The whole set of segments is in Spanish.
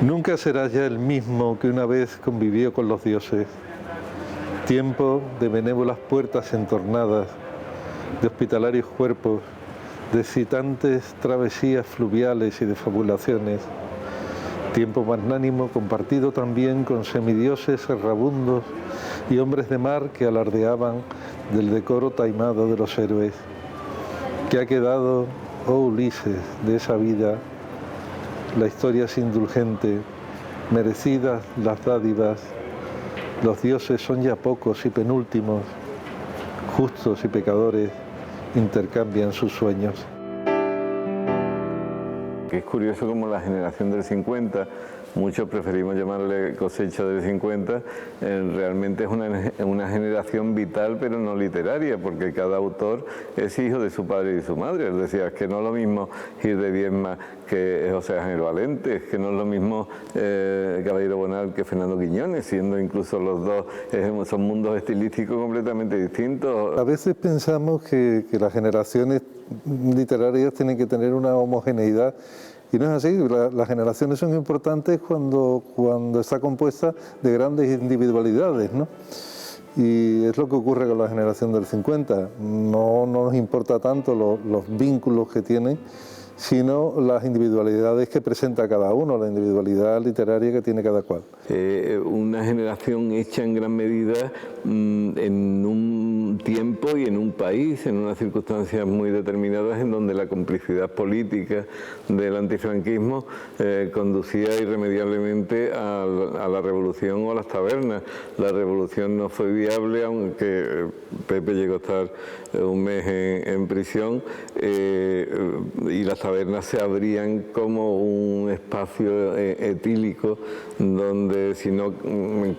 Nunca serás ya el mismo que una vez convivió con los dioses. Tiempo de benévolas puertas entornadas, de hospitalarios cuerpos, de excitantes travesías fluviales y de fabulaciones. Tiempo magnánimo compartido también con semidioses errabundos y hombres de mar que alardeaban del decoro taimado de los héroes. ¿Qué ha quedado, oh Ulises, de esa vida? La historia es indulgente, merecidas las dádivas, los dioses son ya pocos y penúltimos, justos y pecadores intercambian sus sueños. Es curioso como la generación del 50, muchos preferimos llamarle cosecha del 50, realmente es una generación vital pero no literaria, porque cada autor es hijo de su padre y de su madre. Él decía, es que no es lo mismo Gil de Viedma que José Ángel Valente, es que no es lo mismo Caballero Bonal que Fernando Quiñones, siendo incluso los dos, son mundos estilísticos completamente distintos. A veces pensamos que las generaciones literarias tienen que tener una homogeneidad, y no es así. Las generaciones son importantes cuando está compuesta de grandes individualidades, ¿no? Y es lo que ocurre con la generación del 50. No nos importa tanto los vínculos que tienen, sino las individualidades que presenta cada uno, la individualidad literaria que tiene cada cual. Una generación hecha en gran medida en un tiempo y en un país, en unas circunstancias muy determinadas en donde la complicidad política del antifranquismo conducía irremediablemente a la revolución o a las tabernas. La revolución no fue viable, aunque Pepe llegó a estar un mes en prisión, y las tabernas se abrían como un espacio etílico donde, si no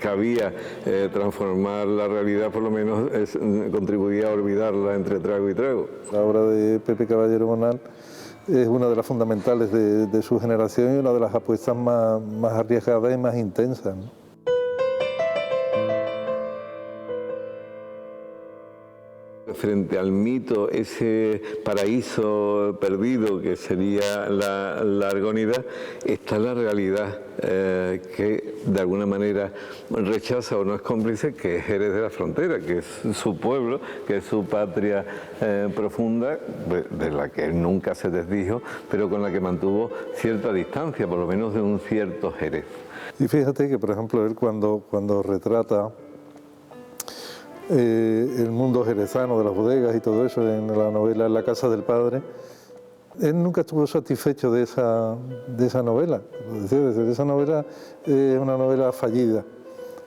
cabía transformar la realidad, por lo menos contribuía a olvidarla entre trago y trago. La obra de Pepe Caballero Bonal es una de las fundamentales de su generación y una de las apuestas más arriesgadas y más intensas, ¿no? Frente al mito, ese paraíso perdido que sería la Argónida, está la realidad que de alguna manera rechaza o no es cómplice, que es Jerez de la Frontera, que es su pueblo, que es su patria profunda, de la que él nunca se desdijo, pero con la que mantuvo cierta distancia, por lo menos de un cierto Jerez. Y fíjate que, por ejemplo, él cuando retrata el mundo jerezano de las bodegas y todo eso en la novela La casa del padre, él nunca estuvo satisfecho de esa novela. Es decir, esa novela es una novela fallida.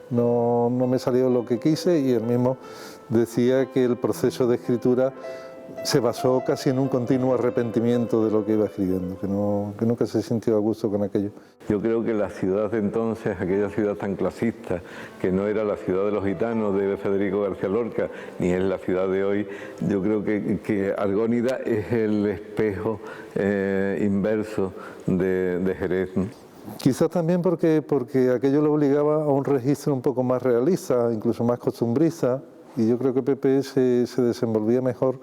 No me salió lo que quise, y él mismo decía que el proceso de escritura se basó casi en un continuo arrepentimiento de lo que iba escribiendo, que nunca se sintió a gusto con aquello. Yo creo que la ciudad de entonces, aquella ciudad tan clasista, que no era la ciudad de los gitanos de Federico García Lorca, ni es la ciudad de hoy, yo creo que Argónida es el espejo inverso de Jerez. Quizás también porque aquello lo obligaba a un registro un poco más realista, incluso más costumbrista, y yo creo que Pepe se desenvolvía mejor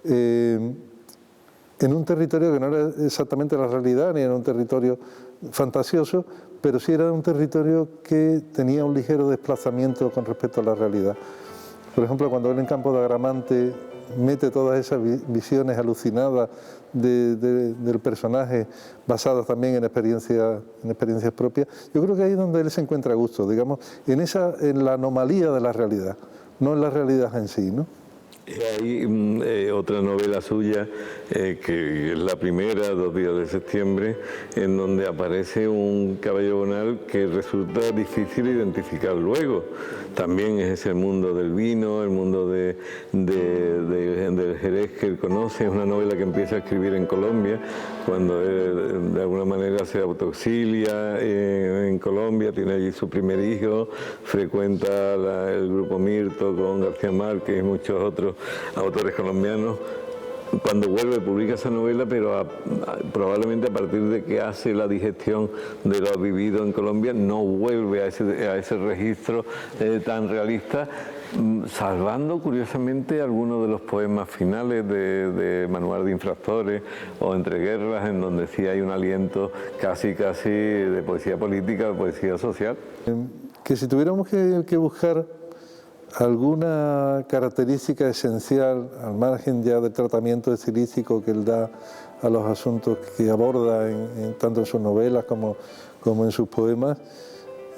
en un territorio que no era exactamente la realidad, ni era un territorio fantasioso, pero sí era un territorio que tenía un ligero desplazamiento con respecto a la realidad. Por ejemplo, cuando él en Campo de Agramante mete todas esas visiones alucinadas del personaje, basadas también en experiencias propias, yo creo que ahí es donde él se encuentra a gusto, digamos, en la anomalía de la realidad, no en la realidad en sí, ¿no? Hay otra novela suya, que es la primera, 2 días de septiembre, en donde aparece un Caballero Bonal que resulta difícil identificar luego. También es ese mundo del vino, el mundo del Jerez que él conoce. Es una novela que empieza a escribir en Colombia, cuando él de alguna manera se autoexilia en Colombia, tiene allí su primer hijo, frecuenta el grupo Mirto con García Márquez y muchos otros autores colombianos. cuando vuelve publica esa novela, pero probablemente a partir de que hace la digestión de lo vivido en Colombia, no vuelve a ese registro tan realista, salvando curiosamente algunos de los poemas finales de Manual de Infractores o Entre Guerras, en donde sí hay un aliento casi de poesía política, de poesía social. Que si tuviéramos que buscar alguna característica esencial, al margen ya del tratamiento estilístico que él da a los asuntos que aborda tanto en sus novelas como en sus poemas,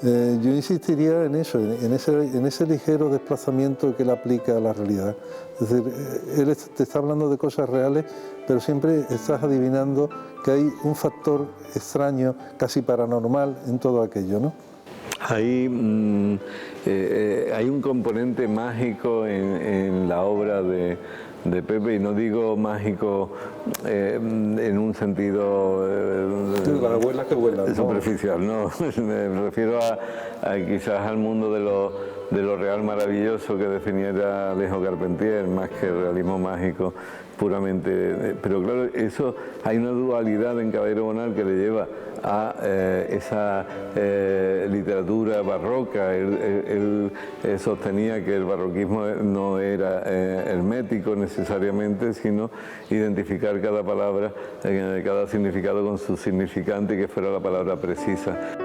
yo insistiría en eso, en ese ligero desplazamiento que él aplica a la realidad. Es decir, él te está hablando de cosas reales, pero siempre estás adivinando que hay un factor extraño, casi paranormal en todo aquello, ¿no? Hay un componente mágico en la obra de Pepe, y no digo mágico en un sentido las abuelas que vuelan, superficial, no. Me refiero a quizás al mundo de lo real maravilloso que definiera Alejo Carpentier, más que el realismo mágico puramente. Pero claro, eso, hay una dualidad en Caballero Bonal que le lleva a esa literatura barroca. Él sostenía que el barroquismo no era hermético necesariamente, sino identificar cada palabra, cada significado con su significante y que fuera la palabra precisa.